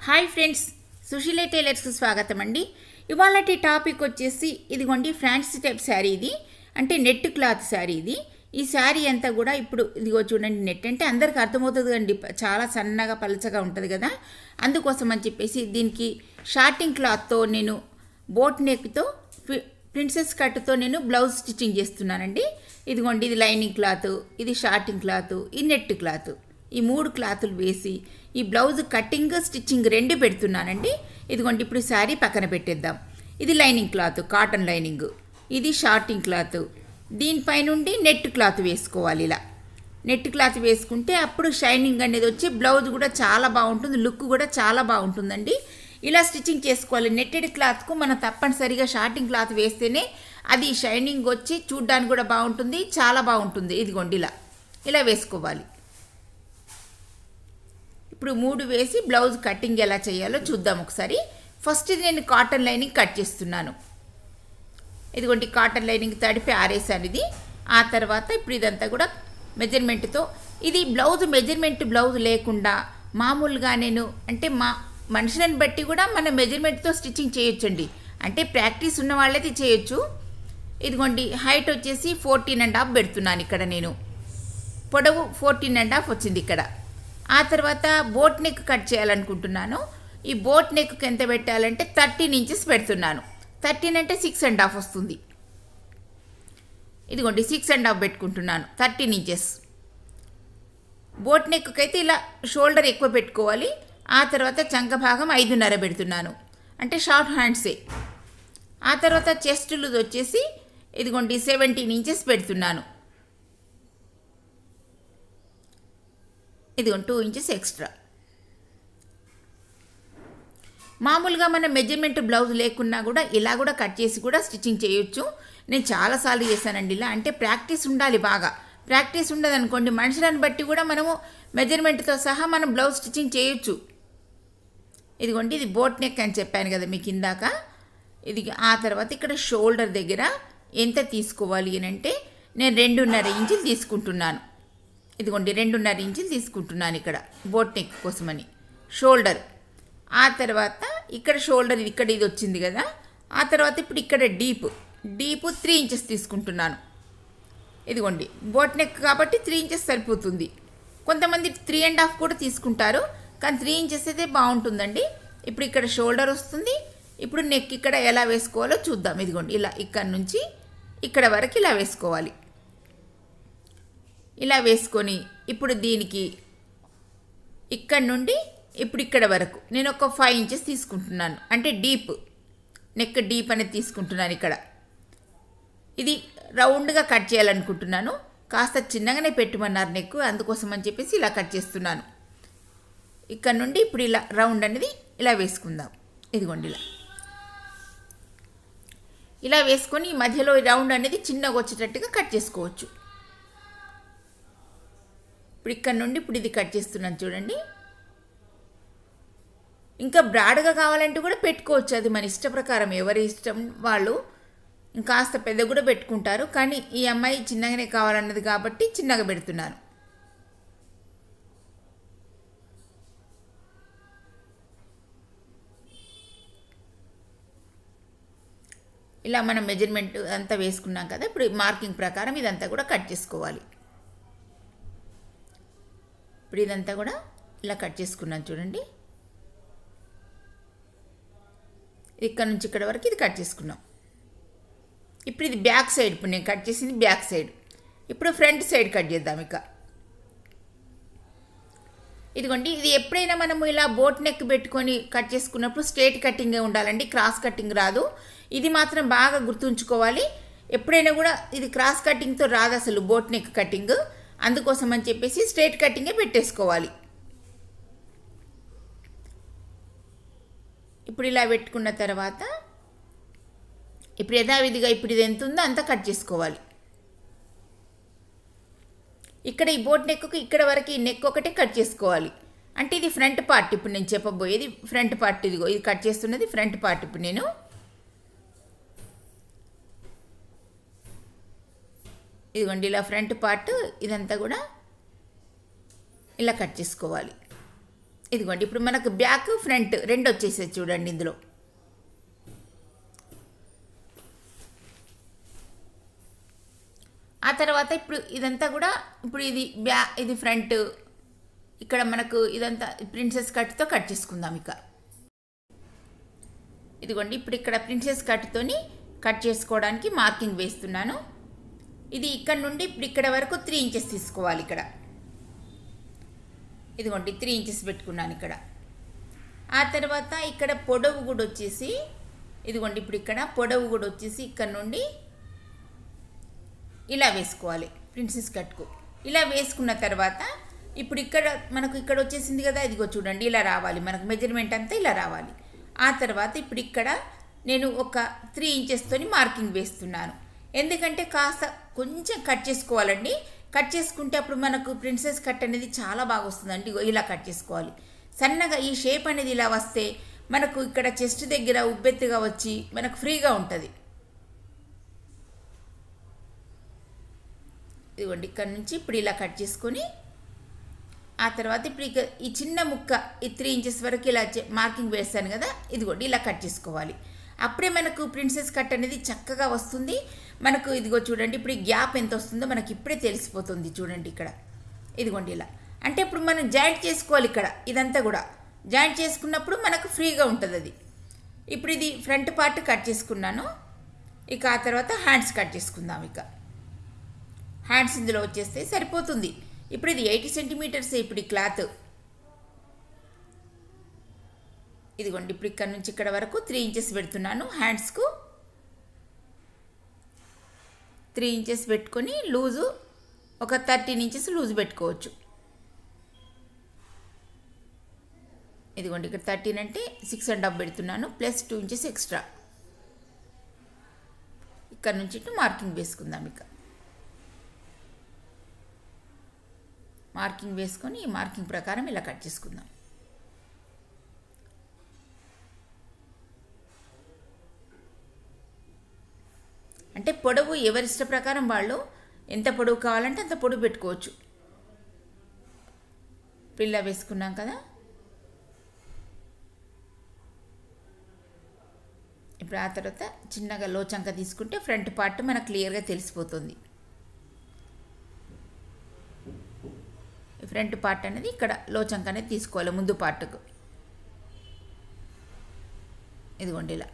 Hi friends, Susheela టైలర్స్కి స్వాగతం అండి. ఇవాళటి topic వచ్చేసి ఇదిగోండి ఫ్యాన్సీ టైప్ శారీ. ఇది అంటే నెట్ క్లాత్ శారీ. ఈ శారీ అంతా కూడా ఇప్పుడు ఇదిగో చూడండి, నెట్ అంటే అందరికి అర్థమవుతుంది అండి, చాలా సన్నగా పలచగా ఉంటుంది కదా. అందుకోసం అని చెప్పేసి దీనికి షార్టింగ్ క్లాత్తో నేను బోట్ నెక్తో ప్రిన్సెస్ కట్తో నేను బ్లౌజ్ స్టిచ్చింగ్ చేస్తున్నానండి. ఇదిగోండి, ఇది లైనింగ్ క్లాత్, ఇది షార్టింగ్ క్లాత్, ఈ నెట్ క్లాత్, ఈ 3 క్లాతులు వేసి ఈ బ్లౌజ్ కటింగ్ స్టిచ్చింగ్ 2 పెడుతున్నానండి. ఇదిగోండి, ఇప్పుడు శారీ పక్కన పెట్టేద్దాం. ఇది లైనింగ్ క్లాత్, కాటన్ లైనింగ్, ఇది షార్టింగ్ క్లాత్, దీనిపైనుండి నెట్ క్లాత్ వేసుకోవాలి. ఇలా నెట్ క్లాత్ వేసుకుంటే అప్పుడు షైనింగ్ అనేది వచ్చి బ్లౌజ్ కూడా చాలా బాగుంటుంది, లుక్ కూడా చాలా బాగుంటుందండి. ఇలా స్టిచ్చింగ్ చేసుకోవాలి. నెట్టెడ్ క్లాత్కు మనం తప్పనిసరిగా షార్టింగ్ క్లాత్ వేస్తేనే అది షైనింగ్ వచ్చి చూడ్డానికి కూడా బాగుంటుంది, చాలా బాగుంటుంది. ఇదిగోండి, ఇలా వేసుకోవాలి. ఇప్పుడు 3 వేసి బ్లౌజ్ కటింగ్ ఎలా చేయాలో చూద్దాం ఒకసారి. ఫస్ట్ ఇది నేను కాటన్ లైనింగ్ కట్ చేస్తున్నాను. ఇదిగోండి, కాటన్ లైనింగ్ తడిపి ఆరేసాను ఇది. ఆ తర్వాత ఇప్పుడు ఇదంతా కూడా మెజర్మెంట్తో, ఇది బ్లౌజ్ మెజర్మెంట్ బ్లౌజ్ లేకుండా మామూలుగా నేను అంటే మనుషులను బట్టి కూడా మన మెజర్మెంట్తో స్టిచ్చింగ్ చేయొచ్చండి. అంటే ప్రాక్టీస్ ఉన్న వాళ్ళైతే చేయొచ్చు. ఇదిగోండి, హైట్ వచ్చేసి 14.5 పెడుతున్నాను ఇక్కడ నేను. పొడవు 14.5 వచ్చింది ఇక్కడ. ఆ తర్వాత బోట్ నెక్ కట్ చేయాలనుకుంటున్నాను. ఈ బోట్ నెక్కి ఎంత పెట్టాలంటే 13 ఇంచెస్ పెడుతున్నాను. 13 అంటే 6.5 వస్తుంది. ఇదిగోండి, 6.5 పెట్టుకుంటున్నాను, 13 ఇంచెస్. బోట్ నెక్కి అయితే ఇలా షోల్డర్ ఎక్కువ పెట్టుకోవాలి. ఆ తర్వాత చంక భాగం 5.5 పెడుతున్నాను, అంటే షార్ట్ హ్యాండ్సే. ఆ తర్వాత చెస్ట్ లూజ్ వచ్చేసి ఇదిగోండి 17 ఇంచెస్ పెడుతున్నాను. ఇదిగోండి 2 ఇంచెస్ ఎక్స్ట్రా. మామూలుగా మన మెజర్మెంట్ బ్లౌజ్ లేకున్నా కూడా ఇలా కూడా కట్ చేసి కూడా స్టిచ్చింగ్ చేయొచ్చు. నేను చాలాసార్లు చేశానండి ఇలా. అంటే ప్రాక్టీస్ ఉండాలి, బాగా ప్రాక్టీస్ ఉండదనుకోండి మనుషులను బట్టి కూడా మనము మెజర్మెంట్తో సహా మనం బ్లౌజ్ స్టిచ్చింగ్ చేయొచ్చు. ఇదిగోండి, ఇది బోట్ నెక్ అని చెప్పాను కదా మీకు ఇందాక. ఇది ఆ తర్వాత ఇక్కడ షోల్డర్ దగ్గర ఎంత తీసుకోవాలి అని అంటే నేను 2.5 ఇంచులు తీసుకుంటున్నాను. ఇదిగోండి, 2.5 ఇంచులు తీసుకుంటున్నాను ఇక్కడ బోట్ నెక్ కోసమని. షోల్డర్, ఆ తర్వాత ఇక్కడ షోల్డర్ ఇక్కడ ఇది వచ్చింది కదా. ఆ తర్వాత ఇప్పుడు ఇక్కడ డీప్ 3 ఇంచెస్ తీసుకుంటున్నాను. ఇదిగోండి, బోట్ నెక్ కాబట్టి 3 ఇంచెస్ సరిపోతుంది. కొంతమంది 3.5 కూడా తీసుకుంటారు, కానీ 3 ఇంచెస్ అయితే బాగుంటుందండి. ఇప్పుడు ఇక్కడ షోల్డర్ వస్తుంది. ఇప్పుడు నెక్ ఇక్కడ ఎలా వేసుకోవాలో చూద్దాం. ఇదిగోండి, ఇలా ఇక్కడ నుంచి ఇక్కడ వరకు ఇలా వేసుకోవాలి. ఇలా వేసుకొని ఇప్పుడు దీనికి ఇక్కడ నుండి ఇప్పుడు ఇక్కడ వరకు నేను ఒక 5 ఇంచెస్ తీసుకుంటున్నాను. అంటే డీప్ నెక్ డీప్ అనేది తీసుకుంటున్నాను ఇక్కడ. ఇది రౌండ్గా కట్ చేయాలనుకుంటున్నాను. కాస్త చిన్నగానే పెట్టమన్నారు నెక్, అందుకోసం అని చెప్పేసి ఇలా కట్ చేస్తున్నాను. ఇక్కడ నుండి ఇప్పుడు ఇలా రౌండ్ అనేది ఇలా వేసుకుందాం. ఇదిగోండి, ఇలా వేసుకొని ఈ మధ్యలో రౌండ్ అనేది చిన్నగా వచ్చేటట్టుగా కట్ చేసుకోవచ్చు. ఇప్పుడు ఇక్కడ నుండి ఇప్పుడు ఇది కట్ చేస్తున్నాను చూడండి. ఇంకా బ్రాడ్గా కావాలంటే కూడా పెట్టుకోవచ్చు, అది మన ఇష్ట ప్రకారం, ఎవరి ఇష్టం వాళ్ళు. ఇంకాస్త పెద్ద కూడా పెట్టుకుంటారు, కానీ ఈ అమ్మాయి చిన్నగానే కావాలన్నది కాబట్టి చిన్నగా పెడుతున్నాను. ఇలా మనం మెజర్మెంట్ అంతా వేసుకున్నాం కదా. ఇప్పుడు మార్కింగ్ ప్రకారం ఇదంతా కూడా కట్ చేసుకోవాలి. ఇప్పుడు ఇదంతా కూడా ఇలా కట్ చేసుకున్నాను చూడండి. ఇక్కడ నుంచి ఇక్కడ వరకు ఇది కట్ చేసుకున్నాం. ఇప్పుడు ఇది బ్యాక్ సైడ్, ఇప్పుడు నేను కట్ చేసింది బ్యాక్ సైడ్. ఇప్పుడు ఫ్రంట్ సైడ్ కట్ చేద్దాం. ఇక ఇదిగోండి, ఇది ఎప్పుడైనా మనము ఇలా బోట్ నెక్ పెట్టుకొని కట్ చేసుకున్నప్పుడు స్ట్రేట్ కటింగే ఉండాలండి, క్రాస్ కటింగ్ రాదు. ఇది మాత్రం బాగా గుర్తుంచుకోవాలి. ఎప్పుడైనా కూడా ఇది క్రాస్ కటింగ్తో రాదు అసలు బోట్ నెక్ కటింగ్. అందుకోసం అని చెప్పేసి స్ట్రేట్ కటింగే పెట్టేసుకోవాలి. ఇప్పుడు ఇలా పెట్టుకున్న తర్వాత ఇప్పుడు యథావిధిగా ఇప్పుడు ఇది ఎంత ఉందో అంతా కట్ చేసుకోవాలి. ఇక్కడ ఈ బోట్ నెక్కు ఇక్కడ వరకు ఈ నెక్ ఒకటే కట్ చేసుకోవాలి. అంటే ఇది ఫ్రంట్ పార్ట్. ఇప్పుడు నేను చెప్పబోయేది ఫ్రంట్ పార్ట్. ఇదిగో ఇది కట్ చేస్తున్నది ఫ్రంట్ పార్ట్. ఇప్పుడు నేను ఇదిగోండి ఇలా ఫ్రంట్ పార్ట్ ఇదంతా కూడా ఇలా కట్ చేసుకోవాలి. ఇదిగోండి ఇప్పుడు మనకు బ్యాక్ ఫ్రంట్ రెండు వచ్చేసేది చూడండి ఇందులో. ఆ తర్వాత ఇప్పుడు ఇదంతా కూడా ఇప్పుడు ఇది ఫ్రంట్, ఇక్కడ మనకు ఇదంతా ప్రిన్సెస్ కట్తో కట్ చేసుకుందాం. ఇదిగోండి ఇప్పుడు ఇక్కడ ప్రిన్సెస్ కట్తోని కట్ చేసుకోవడానికి మార్కింగ్ వేస్తున్నాను. ఇది ఇక్కడ నుండి ఇప్పుడు ఇక్కడ వరకు 3 ఇంచెస్ తీసుకోవాలి. ఇక్కడ ఇదిగోండి 3 ఇంచెస్ పెట్టుకున్నాను ఇక్కడ. ఆ తర్వాత ఇక్కడ పొడవు కూడా వచ్చేసి ఇదిగోండి ఇప్పుడు ఇక్కడ పొడవు కూడా వచ్చేసి ఇక్కడ నుండి ఇలా వేసుకోవాలి ప్రిన్సెస్ కట్కు. ఇలా వేసుకున్న తర్వాత ఇప్పుడు ఇక్కడ మనకు ఇక్కడ వచ్చేసింది కదా, ఇదిగో చూడండి ఇలా రావాలి మనకు మెజర్మెంట్ అంతా ఇలా రావాలి. ఆ తర్వాత ఇప్పుడు ఇక్కడ నేను ఒక 3 ఇంచెస్తోని మార్కింగ్ వేస్తున్నాను. ఎందుకంటే కాస్త కొంచెం కట్ చేసుకోవాలండి. కట్ చేసుకుంటే అప్పుడు మనకు ప్రిన్సెస్ కట్ అనేది చాలా బాగా వస్తుందండి. ఇలా కట్ చేసుకోవాలి సన్నగా. ఈ షేప్ అనేది ఇలా వస్తే మనకు ఇక్కడ చెస్ట్ దగ్గర ఉబ్బెత్తుగా వచ్చి మనకు ఫ్రీగా ఉంటుంది. ఇదిగోండి ఇక్కడ నుంచి ఇప్పుడు ఇలా కట్ చేసుకొని ఆ తర్వాత ఇప్పుడు ఇక ఈ చిన్న ముక్క ఈ 3 ఇంచెస్ వరకు ఇలా మార్కింగ్ వేస్తాను కదా, ఇదిగోండి ఇలా కట్ చేసుకోవాలి. అప్పుడే మనకు ప్రిన్సెస్ కట్ అనేది చక్కగా వస్తుంది మనకు. ఇదిగో చూడండి ఇప్పుడు ఈ గ్యాప్ ఎంత వస్తుందో మనకి ఇప్పుడే తెలిసిపోతుంది. చూడండి ఇక్కడ ఇదిగోండి ఇలా. అంటే ఇప్పుడు మనం జాయింట్ చేసుకోవాలి ఇక్కడ. ఇదంతా కూడా జాయింట్ చేసుకున్నప్పుడు మనకు ఫ్రీగా ఉంటుంది అది. ఇప్పుడు ఇది ఫ్రంట్ పార్ట్ కట్ చేసుకున్నాను. ఇక ఆ తర్వాత హ్యాండ్స్ కట్ చేసుకుందాం. హ్యాండ్స్ ఇందులో వచ్చేస్తే సరిపోతుంది. ఇప్పుడు ఇది 80 సెంటీమీటర్స్ ఇప్పుడు ఈ క్లాత్. ఇదిగోండి ఇప్పుడు ఇక్కడ నుంచి ఇక్కడ వరకు 3 ఇంచెస్ పెడుతున్నాను. హ్యాండ్స్కు 3 ఇంచెస్ పెట్టుకొని లూజు ఒక 13 ఇంచెస్ లూజు పెట్టుకోవచ్చు. ఇదిగోండి ఇక్కడ 13 అంటే 6.5 పెడుతున్నాను ప్లస్ 2 ఇంచెస్ ఎక్స్ట్రా. ఇక్కడ నుంచి ఇటు మార్కింగ్ వేసుకుందాం. మార్కింగ్ వేసుకొని ఈ మార్కింగ్ ప్రకారం ఇలా కట్ చేసుకుందాం. అంటే పొడవు ఎవరిష్ట ప్రకారం వాళ్ళు ఎంత పొడవు కావాలంటే అంత పొడవు పెట్టుకోవచ్చు. పిల్ల వేసుకున్నాం కదా, ఇప్పుడు ఆ తర్వాత చిన్నగా లోచంక తీసుకుంటే ఫ్రంట్ పార్ట్ మనకు క్లియర్గా తెలిసిపోతుంది. ఫ్రంట్ పార్ట్ అనేది ఇక్కడ లోచంక అనేది తీసుకోవాలి ముందు పార్ట్కు. ఇదిగోండి ఇలా.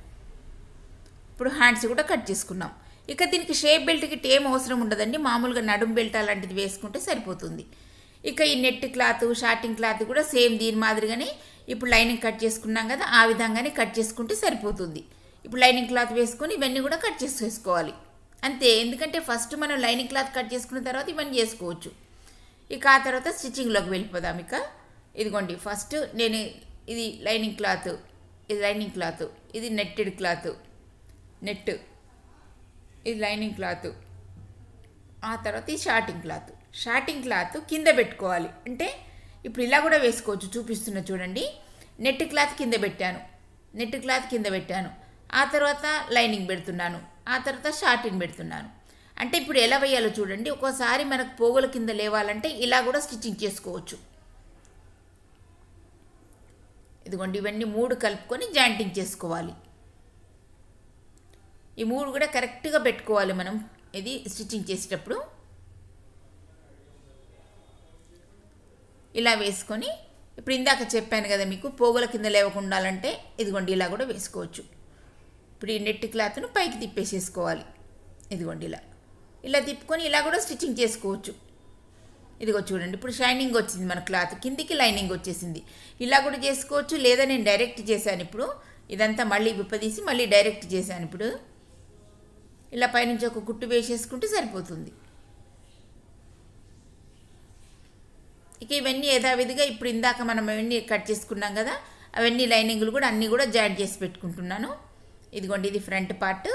ఇప్పుడు హ్యాండ్స్ కూడా కట్ చేసుకున్నాం. ఇక దీనికి షేప్ బెల్ట్కి ఏం అవసరం ఉండదండి. మామూలుగా నడుం బెల్ట్ అలాంటిది వేసుకుంటే సరిపోతుంది. ఇక ఈ నెట్ క్లాత్ షార్టింగ్ క్లాత్ కూడా సేమ్ దీని మాదిరిగానే ఇప్పుడు లైనింగ్ కట్ చేసుకున్నాం కదా, ఆ విధంగానే కట్ చేసుకుంటే సరిపోతుంది. ఇప్పుడు లైనింగ్ క్లాత్ వేసుకొని ఇవన్నీ కూడా కట్ చేసుకోవాలి అంతే. ఎందుకంటే ఫస్ట్ మనం లైనింగ్ క్లాత్ కట్ చేసుకున్న తర్వాత ఇవన్నీ చేసుకోవచ్చు. ఇక ఆ తర్వాత స్టిచ్చింగ్లోకి వెళ్ళిపోదాం. ఇదిగోండి ఫస్ట్ నేను ఇది లైనింగ్ క్లాత్, ఇది లైనింగ్ క్లాత్, ఇది నెట్టెడ్ క్లాత్, నెట్, ఇది లైనింగ్ క్లాత్. ఆ తర్వాత ఈ షార్టింగ్ క్లాత్ కింద పెట్టుకోవాలి. అంటే ఇప్పుడు ఇలా కూడా వేసుకోవచ్చు, చూపిస్తున్నా చూడండి. నెట్ క్లాత్ కింద పెట్టాను, ఆ తర్వాత లైనింగ్ పెడుతున్నాను, ఆ తర్వాత షార్టింగ్ పెడుతున్నాను. అంటే ఇప్పుడు ఎలా వేయాలో చూడండి. ఒక్కోసారి మనకు పోగుల కింద లేవాలంటే ఇలా కూడా స్టిచ్చింగ్ చేసుకోవచ్చు. ఇదిగోండి ఇవన్నీ 3 కలుపుకొని జాయింటింగ్ చేసుకోవాలి. ఈ 3 కూడా కరెక్ట్గా పెట్టుకోవాలి మనం ఇది స్టిచ్చింగ్ చేసేటప్పుడు. ఇలా వేసుకొని ఇప్పుడు ఇందాక చెప్పాను కదా మీకు పోగుల కింద లేవకుండా ఉండాలంటే ఇదిగోండి ఇలా కూడా వేసుకోవచ్చు. ఇప్పుడు ఈ నెట్ క్లాత్ను పైకి తిప్పేసేసుకోవాలి. ఇదిగోండి ఇలా తిప్పుకొని ఇలా కూడా స్టిచ్చింగ్ చేసుకోవచ్చు. ఇదిగో చూడండి ఇప్పుడు షైనింగ్ వచ్చింది మన క్లాత్, కిందికి లైనింగ్ వచ్చేసింది. ఇలా కూడా చేసుకోవచ్చు, లేదా నేను డైరెక్ట్ చేశాను. ఇప్పుడు ఇదంతా మళ్ళీ విప్పదీసి మళ్ళీ డైరెక్ట్ చేశాను. ఇప్పుడు ఇలా పైనుంచి ఒక కుట్టు వేసేసుకుంటే సరిపోతుంది. ఇక ఇవన్నీ యథావిధిగా ఇప్పుడు ఇందాక మనం అవన్నీ కట్ చేసుకున్నాం కదా, అవన్నీ లైనింగ్లు కూడా అన్నీ కూడా జాయింట్ చేసి పెట్టుకుంటున్నాను. ఇదిగోండి ఇది ఫ్రంట్ పార్ట్,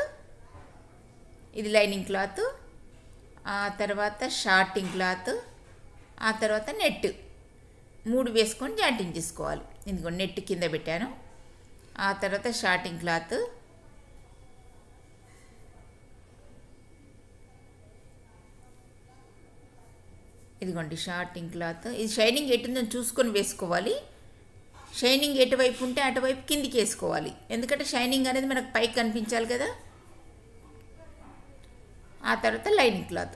ఇది లైనింగ్ క్లాత్, ఆ తర్వాత షార్టింగ్ క్లాత్, ఆ తర్వాత నెట్ 3 వేసుకొని జాయింటింగ్ చేసుకోవాలి. ఇదిగోండి నెట్ కింద పెట్టాను, ఆ తర్వాత షార్టింగ్ క్లాత్, ఇదిగోండి షార్టింగ్ క్లాత్. ఇది షైనింగ్ ఎట్టుందని చూసుకొని వేసుకోవాలి. షైనింగ్ ఎటువైపు ఉంటే అటువైపు కిందికి వేసుకోవాలి, ఎందుకంటే షైనింగ్ అనేది మనకు పైకి కనిపించాలి కదా. ఆ తర్వాత లైనింగ్ క్లాత్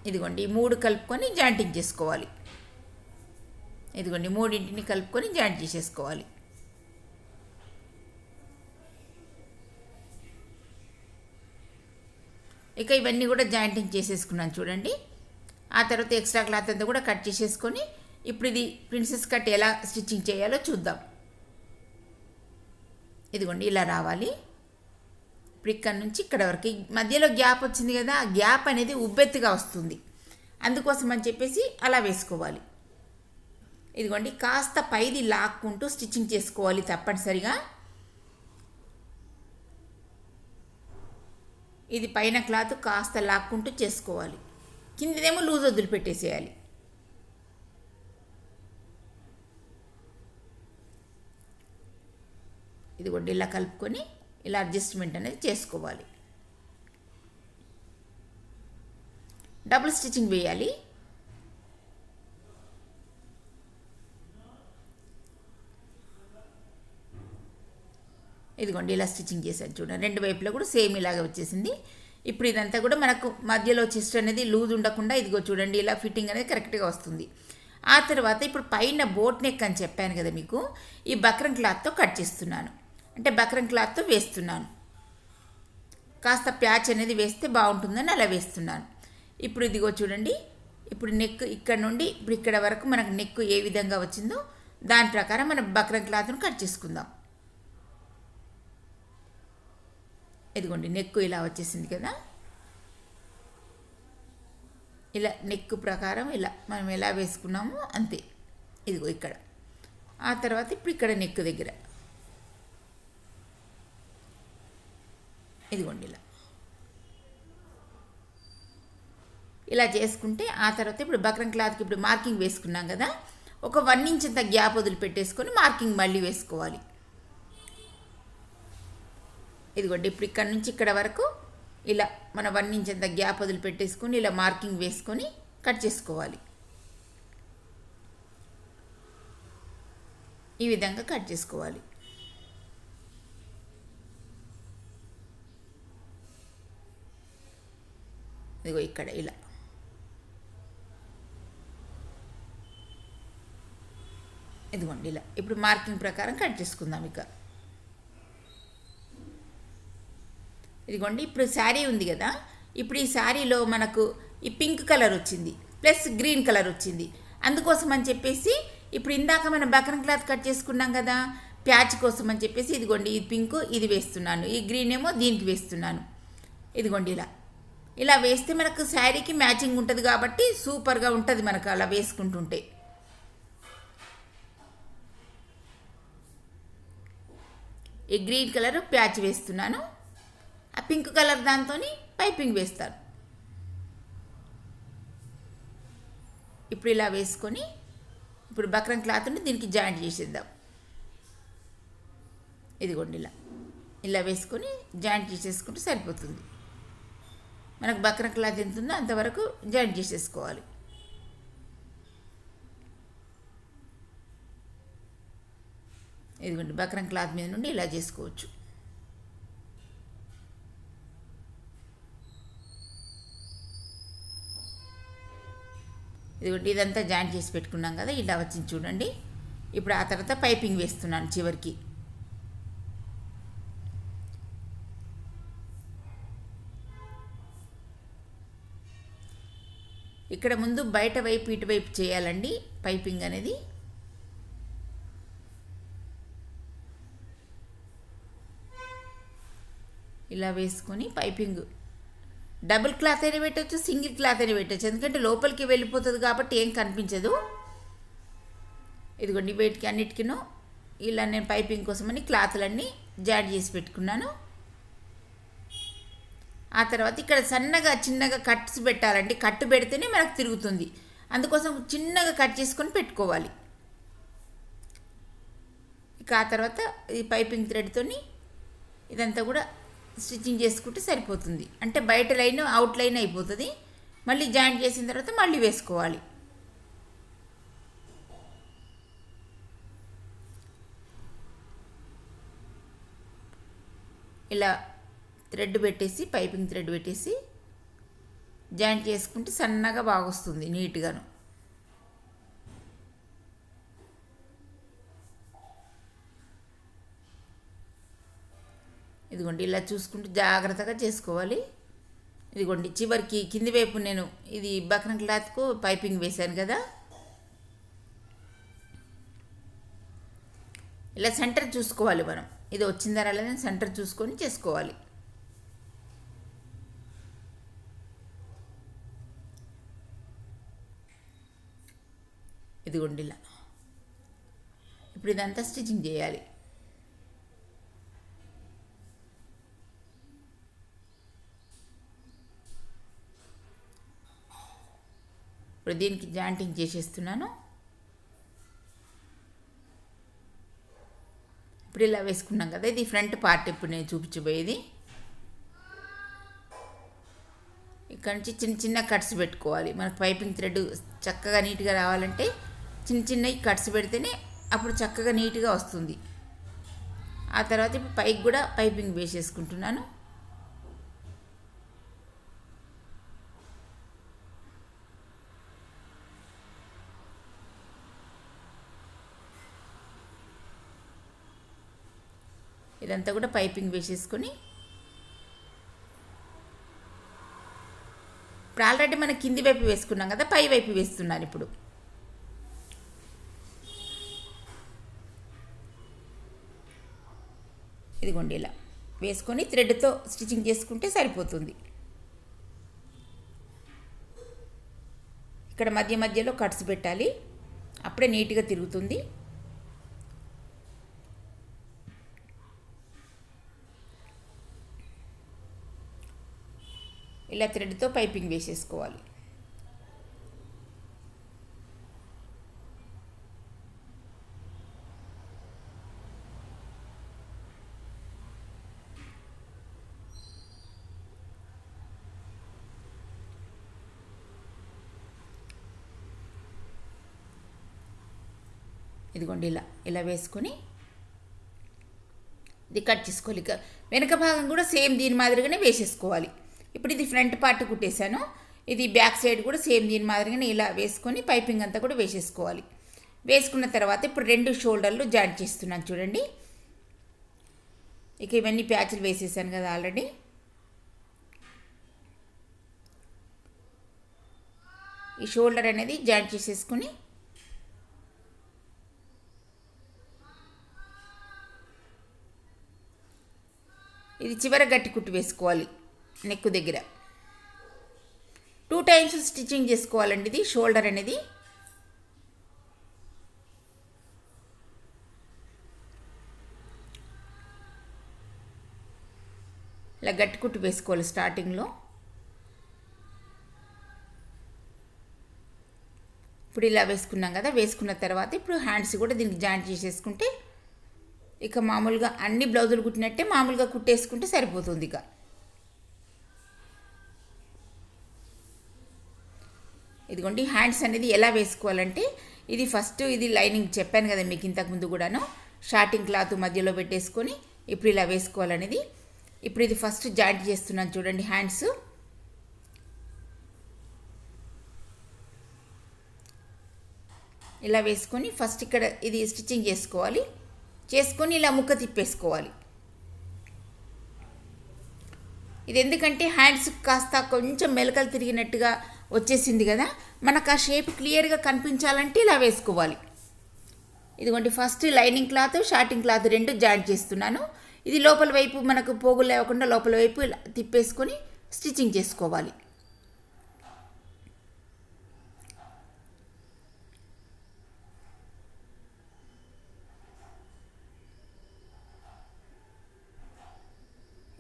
ఇదిగోండి ఈ 3 కలుపుకొని జాయింటింగ్ చేసుకోవాలి. ఇదిగోండి 3ంటిని కలుపుకొని జాయింట్ చేసేసుకోవాలి. ఇక ఇవన్నీ కూడా జాయింటింగ్ చేసేసుకున్నాను చూడండి. ఆ తర్వాత ఎక్స్ట్రా క్లాత్ అంతా కూడా కట్ చేసేసుకొని ఇప్పుడు ఇది ప్రిన్సెస్ కట్ ఎలా స్టిచ్చింగ్ చేయాలో చూద్దాం. ఇదిగోండి ఇలా రావాలి. ఇప్పుడు ఇక్కడ నుంచి ఇక్కడ వరకు మధ్యలో గ్యాప్ వచ్చింది కదా, ఆ గ్యాప్ అనేది ఉబ్బెత్తుగా వస్తుంది, అందుకోసం అని చెప్పేసి అలా వేసుకోవాలి. ఇదిగోండి కాస్త పైది లాక్కుంటూ స్టిచ్చింగ్ చేసుకోవాలి తప్పనిసరిగా. ఇది పైన క్లాత్ కాస్త లాక్కుంటూ చేసుకోవాలి, కిందదేమో లూజ్ వదిలిపెట్టేసేయాలి. ఇదిగోండి ఇలా కలుపుకొని ఇలా అడ్జస్ట్మెంట్ అనేది చేసుకోవాలి. డబుల్ స్టిచ్చింగ్ వేయాలి. ఇదిగోండి ఇలా స్టిచ్చింగ్ చేశాను చూడండి, 2 వైపులా కూడా సేమ్ ఇలాగే వచ్చేసింది. ఇప్పుడు ఇదంతా కూడా మనకు మధ్యలో చెస్ట్ అనేది లూజ్ ఉండకుండా ఇదిగో చూడండి ఇలా ఫిట్టింగ్ అనేది కరెక్ట్గా వస్తుంది. ఆ తర్వాత ఇప్పుడు పైన బోట్ నెక్ అని చెప్పాను కదా మీకు, ఈ బక్రం క్లాత్తో కట్ చేస్తున్నాను, అంటే బక్రం క్లాత్తో వేస్తున్నాను. కాస్త ప్యాచ్ అనేది వేస్తే బాగుంటుందని అలా వేస్తున్నాను. ఇప్పుడు ఇదిగో చూడండి, ఇప్పుడు నెక్ ఇక్కడ నుండి ఇప్పుడు ఇక్కడ వరకు మనకు నెక్ ఏ విధంగా వచ్చిందో దాని ప్రకారం మనం బక్రం క్లాత్ను కట్ చేసుకుందాం. ఇదిగోండి నెక్ ఇలా వచ్చేసింది కదా, ఇలా నెక్ ప్రకారం ఇలా మనం ఎలా వేసుకున్నామో అంతే. ఇదిగో ఇక్కడ ఆ తర్వాత ఇప్పుడు ఇక్కడ నెక్ దగ్గర ఇదిగోండి ఇలా చేసుకుంటే ఆ తర్వాత ఇప్పుడు బక్రం క్లాత్కి ఇప్పుడు మార్కింగ్ వేసుకున్నాం కదా, ఒక 1 ఇంచ్ అంత గ్యాప్ వదిలిపెట్టేసుకొని మార్కింగ్ మళ్ళీ వేసుకోవాలి. ఇదిగోండి ఇప్పుడు ఇక్కడ నుంచి ఇక్కడ వరకు ఇలా మన 1 ఇంచ్ అంత గ్యాప్ వదిలిపెట్టేసుకొని ఇలా మార్కింగ్ వేసుకొని కట్ చేసుకోవాలి. ఈ విధంగా కట్ చేసుకోవాలి. ఇదిగో ఇక్కడ ఇలా ఇదిగోండి ఇలా ఇప్పుడు మార్కింగ్ ప్రకారం కట్ చేసుకుందాం. ఇక ఇదిగోండి ఇప్పుడు శారీ ఉంది కదా, ఇప్పుడు ఈ శారీలో మనకు ఈ పింక్ కలర్ వచ్చింది ప్లస్ గ్రీన్ కలర్ వచ్చింది, అందుకోసం అని చెప్పేసి ఇప్పుడు ఇందాక మనం బక్రం క్లాత్ కట్ చేసుకున్నాం కదా ప్యాచ్ కోసం అని చెప్పేసి ఇదిగోండి ఈ పింక్ ఇది వేస్తున్నాను, ఈ గ్రీన్ ఏమో దీనికి వేస్తున్నాను. ఇదిగోండి ఇలా వేస్తే మనకు శారీకి మ్యాచింగ్ ఉంటుంది కాబట్టి సూపర్గా ఉంటుంది మనకు అలా వేసుకుంటుంటే. ఈ గ్రీన్ కలర్ ప్యాచ్ వేస్తున్నాను, ఆ పింక్ కలర్ దాంతో పైపింగ్ వేస్తాను. ఇప్పుడు ఇలా వేసుకొని ఇప్పుడు బక్రం క్లాత్ని దీనికి జాయింట్ చేసేద్దాం. ఇదిగోండి ఇలా వేసుకొని జాయింట్ చేసేసుకుంటే సరిపోతుంది. మనకు బక్రం క్లాత్ ఎంత ఉందో అంతవరకు జాయింట్ చేసేసుకోవాలి. ఇదిగోండి బక్రం క్లాత్ మీద నుండి ఇలా చేసుకోవచ్చు. ఇదిగోండి ఇదంతా జాయింట్ చేసి పెట్టుకున్నాం కదా, ఇలా వచ్చింది చూడండి. ఇప్పుడు ఆ తర్వాత పైపింగ్ వేస్తున్నాను చివరికి. ఇక్కడ ముందు బయట వైపు ఇటువైపు చేయాలండి పైపింగ్ అనేది. ఇలా వేసుకొని పైపింగ్ డబుల్ క్లాత్ అయినా పెట్టచ్చు, సింగిల్ క్లాత్ అయినా పెట్టచ్చు, ఎందుకంటే లోపలికి వెళ్ళిపోతుంది కాబట్టి ఏం కనిపించదు. ఇదిగోండి వీటికి అన్నిటికినూ ఇలా నేను పైపింగ్ కోసమని క్లాత్లన్నీ జాయింట్ చేసి పెట్టుకున్నాను. ఆ తర్వాత ఇక్కడ సన్నగా చిన్నగా కట్స్ పెట్టాలండి, కట్టు పెడితేనే మనకు తిరుగుతుంది, అందుకోసం చిన్నగా కట్ చేసుకొని పెట్టుకోవాలి. ఇక ఆ తర్వాత ఈ పైపింగ్ థ్రెడ్తోని ఇదంతా కూడా స్టిచ్చింగ్ చేసుకుంటే సరిపోతుంది, అంటే బయట లైన్ అవుట్ లైన్ అయిపోతుంది. మళ్ళీ జాయింట్ చేసిన తర్వాత మళ్ళీ వేసుకోవాలి. ఇలా థ్రెడ్ పెట్టేసి పైపింగ్ థ్రెడ్ పెట్టేసి జాయింట్ చేసుకుంటే సన్నగా బాగా వస్తుంది నీట్గాను. ఇదిగోండి ఇలా చూసుకుంటూ జాగ్రత్తగా చేసుకోవాలి. ఇదిగోండి చివరికి కింది వైపు నేను ఇది బక్రం క్లాత్కు పైపింగ్ వేశాను కదా, ఇలా సెంటర్ చూసుకోవాలి మనం. ఇది వచ్చిందా రాలేదని సెంటర్ చూసుకొని చేసుకోవాలి. ఇదిగోండి ఇలా. ఇప్పుడు ఇదంతా స్టిచ్చింగ్ చేయాలి. ఇప్పుడు దీనికి జాయింటింగ్ చేసేస్తున్నాను. ఇప్పుడు ఇలా వేసుకున్నాం కదా, ఇది ఫ్రంట్ పార్ట్ ఇప్పుడు నేను చూపించబోయేది. ఇక్కడ నుంచి చిన్న చిన్న కట్స్ పెట్టుకోవాలి. మనకు పైపింగ్ థ్రెడ్ చక్కగా నీట్గా రావాలంటే చిన్న చిన్నవి కట్స్ పెడితేనే అప్పుడు చక్కగా నీట్గా వస్తుంది. ఆ తర్వాత ఇప్పుడు పైకి కూడా పైపింగ్ వేసేసుకుంటున్నాను. ఇదంతా కూడా పైపింగ్ వేసేసుకొని ఇప్పుడు ఆల్రెడీ మనం కింది వైపు వేసుకున్నాం కదా, పై వైపు వేస్తున్నాను. ఇప్పుడు ఇదిగోండి ఇలా వేసుకొని థ్రెడ్తో స్టిచ్చింగ్ చేసుకుంటే సరిపోతుంది. ఇక్కడ మధ్య మధ్యలో కట్స్ పెట్టాలి, అప్పుడే నీట్గా తిరుగుతుంది. ఇలా థ్రెడ్తో పైపింగ్ వేసేసుకోవాలి. ఇదిగోండి ఇలా ఇలా వేసుకొని ఇది కట్ చేసుకోవాలి. వెనక భాగం కూడా సేమ్ దీని మాదిరిగానే వేసేసుకోవాలి. ఇప్పుడు ఇది ఫ్రంట్ పార్ట్ కుట్టేశాను, ఇది బ్యాక్ సైడ్ కూడా సేమ్ దీని మాదిరిగానే ఇలా వేసుకొని పైపింగ్ అంతా కూడా వేసేసుకోవాలి. వేసుకున్న తర్వాత ఇప్పుడు రెండు షోల్డర్లు జాయింట్ చేస్తున్నాను చూడండి. ఇక ఇవన్నీ ప్యాచ్లు వేసేసాను కదా ఆల్రెడీ. ఈ షోల్డర్ అనేది జాయింట్ చేసేసుకొని ఇది చివర గట్టి కుట్టు వేసుకోవాలి. నెక్ దగ్గర 2 టైమ్స్ స్టిచ్చింగ్ చేసుకోవాలండి. ఇది షోల్డర్ అనేది ఇలా గట్టి కుట్టు వేసుకోవాలి స్టార్టింగ్లో. ఇప్పుడు ఇలా వేసుకున్నాం కదా, వేసుకున్న తర్వాత ఇప్పుడు హ్యాండ్స్ కూడా దీనికి జాయింట్ చేసేసుకుంటే ఇక మామూలుగా అన్ని బ్లౌజులు కుట్టినట్టే మామూలుగా కుట్టేసుకుంటే సరిపోతుంది. ఇక ఇదిగోండి హ్యాండ్స్ అనేది ఎలా వేసుకోవాలంటే ఇది ఫస్ట్ ఇది లైనింగ్ చెప్పాను కదా మీకు ఇంతకుముందు కూడాను, షార్టింగ్ క్లాత్ మధ్యలో పెట్టేసుకొని ఇప్పుడు ఇలా వేసుకోవాలనేది. ఇప్పుడు ఇది ఫస్ట్ జాయింట్ చేస్తున్నాను చూడండి హ్యాండ్స్. ఇలా వేసుకొని ఫస్ట్ ఇక్కడ ఇది స్టిచ్చింగ్ చేసుకోవాలి. చేసుకొని ఇలా ముక్క తిప్పేసుకోవాలి. ఇది ఎందుకంటే హ్యాండ్స్ కాస్త కొంచెం మెలకలు తిరిగినట్టుగా వచ్చేసింది కదా, మనకు ఆ షేప్ క్లియర్గా కనిపించాలంటే ఇలా వేసుకోవాలి. ఇదిగోండి first lining cloth shorting cloth రెండు జాయింట్ చేస్తున్నాను. ఇది లోపల వైపు మనకు పోగులు లేకుండా లోపల వైపు ఇలా తిప్పేసుకొని స్టిచ్చింగ్ చేసుకోవాలి.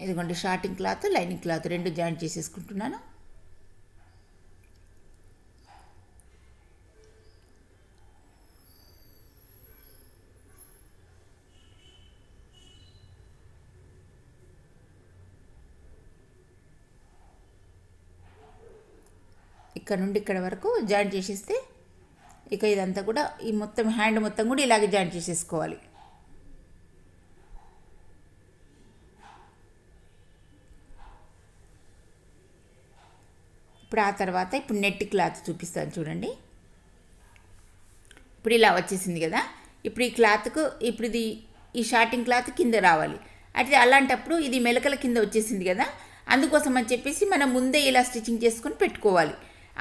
ఇదిగోండి షార్టింగ్ క్లాత్ లైనింగ్ క్లాత్ రెండు జాయింట్ చేసేసుకుంటున్నాను. ఇక్కడ నుండి ఇక్కడ వరకు జాయింట్ చేసేస్తే ఇక ఇదంతా కూడా ఈ మొత్తం హ్యాండ్ మొత్తం కూడా ఇలాగే జాయింట్ చేసేసుకోవాలి. ఇప్పుడు ఆ తర్వాత ఇప్పుడు నెట్ క్లాత్ చూపిస్తాను చూడండి. ఇప్పుడు ఇలా వచ్చేసింది కదా. ఇప్పుడు ఈ క్లాత్కు ఇప్పుడు ఇది ఈ షార్టింగ్ క్లాత్ కింద రావాలి. అయితే అలాంటప్పుడు ఇది మెలకల కింద వచ్చేసింది కదా, అందుకోసం అని చెప్పేసి మనం ముందే ఇలా స్టిచ్చింగ్ చేసుకొని పెట్టుకోవాలి.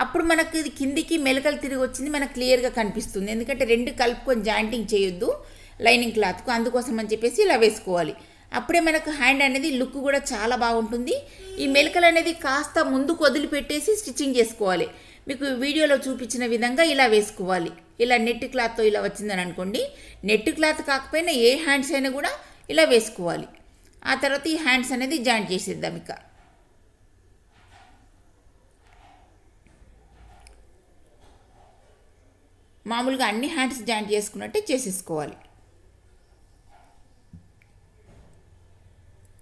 అప్పుడు మనకు ఇది కిందికి మెలకలు తిరిగి వచ్చింది మనకు క్లియర్గా కనిపిస్తుంది. ఎందుకంటే రెండు కలుపుకొని జాయింటింగ్ చేయొద్దు లైనింగ్ క్లాత్కు, అందుకోసం అని చెప్పేసి ఇలా వేసుకోవాలి. అప్పుడే మనకు హ్యాండ్ అనేది లుక్ కూడా చాలా బాగుంటుంది. ఈ మెలకలు అనేది కాస్త ముందుకు వదిలిపెట్టేసి స్టిచ్చింగ్ చేసుకోవాలి. మీకు వీడియోలో చూపించిన విధంగా ఇలా వేసుకోవాలి. ఇలా నెట్ క్లాత్తో ఇలా వచ్చిందని అనుకోండి, నెట్ క్లాత్ కాకపోయినా ఏ హ్యాండ్స్ అయినా కూడా ఇలా వేసుకోవాలి. ఆ తర్వాత ఈ హ్యాండ్స్ అనేది జాయింట్ చేసేద్దాం. ఇక మామూలుగా అన్ని హ్యాండ్స్ జాయింట్ చేసుకున్నట్టే చేసేసుకోవాలి.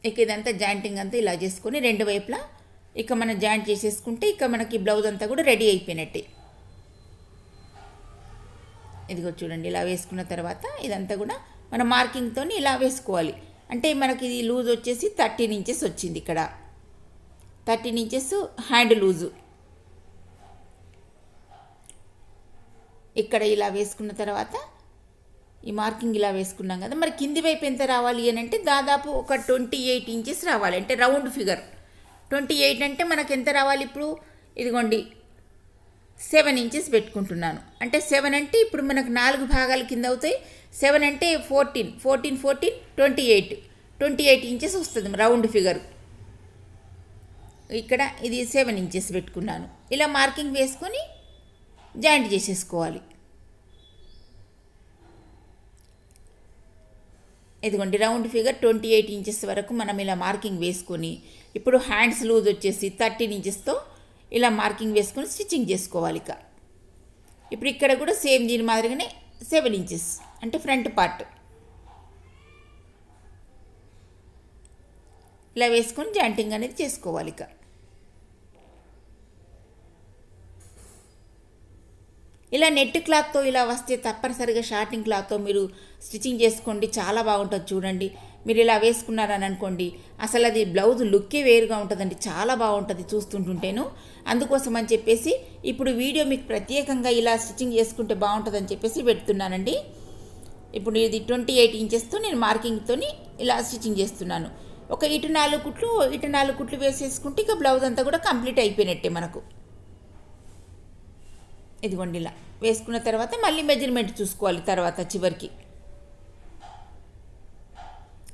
ఇక ఇదంతా జాయింటింగ్ అంతా ఇలా చేసుకొని రెండు వైపులా ఇక మనం జాయింట్ చేసేసుకుంటే ఇక మనకి బ్లౌజ్ అంతా కూడా రెడీ అయిపోయినట్టే. ఇదిగో చూడండి, ఇలా వేసుకున్న తర్వాత ఇదంతా కూడా మన మార్కింగ్తో ఇలా వేసుకోవాలి. అంటే మనకి ఇది లూజ్ వచ్చేసి 13 ఇంచెస్ వచ్చింది. ఇక్కడ 13 ఇంచెస్ హ్యాండ్ లూజు. ఇక్కడ ఇలా వేసుకున్న తర్వాత ఈ మార్కింగ్ ఇలా వేసుకున్నాం కదా, మరి కింది వైపు ఎంత రావాలి అని అంటే దాదాపు ఒక 28 ఇంచెస్ రావాలి. అంటే రౌండ్ ఫిగర్ 28 అంటే మనకు ఎంత రావాలి? ఇప్పుడు ఇదిగోండి 7 ఇంచెస్ పెట్టుకుంటున్నాను. అంటే 7 అంటే ఇప్పుడు మనకు 4 భాగాలు కింద అవుతాయి. 7 అంటే 14 28 ఇంచెస్ వస్తుంది రౌండ్ ఫిగర్. ఇక్కడ ఇది 7 ఇంచెస్ పెట్టుకున్నాను. ఇలా మార్కింగ్ వేసుకొని జాయింట్ చేసేసుకోవాలి. ఇదిగోండి రౌండ్ ఫిగర్ 28 ఇంచెస్ వరకు మనం ఇలా మార్కింగ్ వేసుకొని ఇప్పుడు హ్యాండ్స్ లూజ్ వచ్చేసి 13 ఇంచెస్తో ఇలా మార్కింగ్ వేసుకొని స్టిచ్చింగ్ చేసుకోవాలి. ఇక ఇప్పుడు ఇక్కడ కూడా సేమ్ దీని మాదిరిగానే 7 ఇంచెస్ అంటే ఫ్రంట్ పార్ట్ ఇలా వేసుకొని జాయింటింగ్ అనేది చేసుకోవాలి. ఇక ఇలా నెట్ క్లాత్తో ఇలా వస్తే తప్పనిసరిగా షార్టింగ్ క్లాత్తో మీరు స్టిచ్చింగ్ చేసుకోండి, చాలా బాగుంటుంది. చూడండి, మీరు ఇలా వేసుకున్నారని అనుకోండి, అసలు అది బ్లౌజ్ లుక్కే వేరుగా ఉంటుందండి, చాలా బాగుంటుంది చూస్తుంటుంటేను. అందుకోసం అని చెప్పేసి ఇప్పుడు వీడియో మీకు ప్రత్యేకంగా ఇలా స్టిచ్చింగ్ చేసుకుంటే బాగుంటుందని చెప్పేసి పెడుతున్నానండి. ఇప్పుడు ఇది 28 ఇంచెస్తో నేను మార్కింగ్తో ఇలా స్టిచ్చింగ్ చేస్తున్నాను. ఒక ఇటు 4 కుట్లు వేసేసుకుంటే ఇక బ్లౌజ్ అంతా కూడా కంప్లీట్ అయిపోయినట్టే మనకు. ఇదిగోండి ఇలా వేసుకున్న తర్వాత మళ్ళీ మెజర్మెంట్ చూసుకోవాలి తర్వాత చివరికి.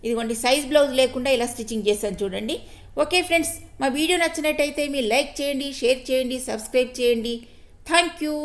ఇదిగోండి సైజ్ బ్లౌజ్ లేకుండా ఇలా స్టిచ్చింగ్ చేశాను చూడండి. ఓకే ఫ్రెండ్స్, మా వీడియో నచ్చినట్టయితే మీరు లైక్ చేయండి, షేర్ చేయండి, సబ్స్క్రైబ్ చేయండి. Thank you.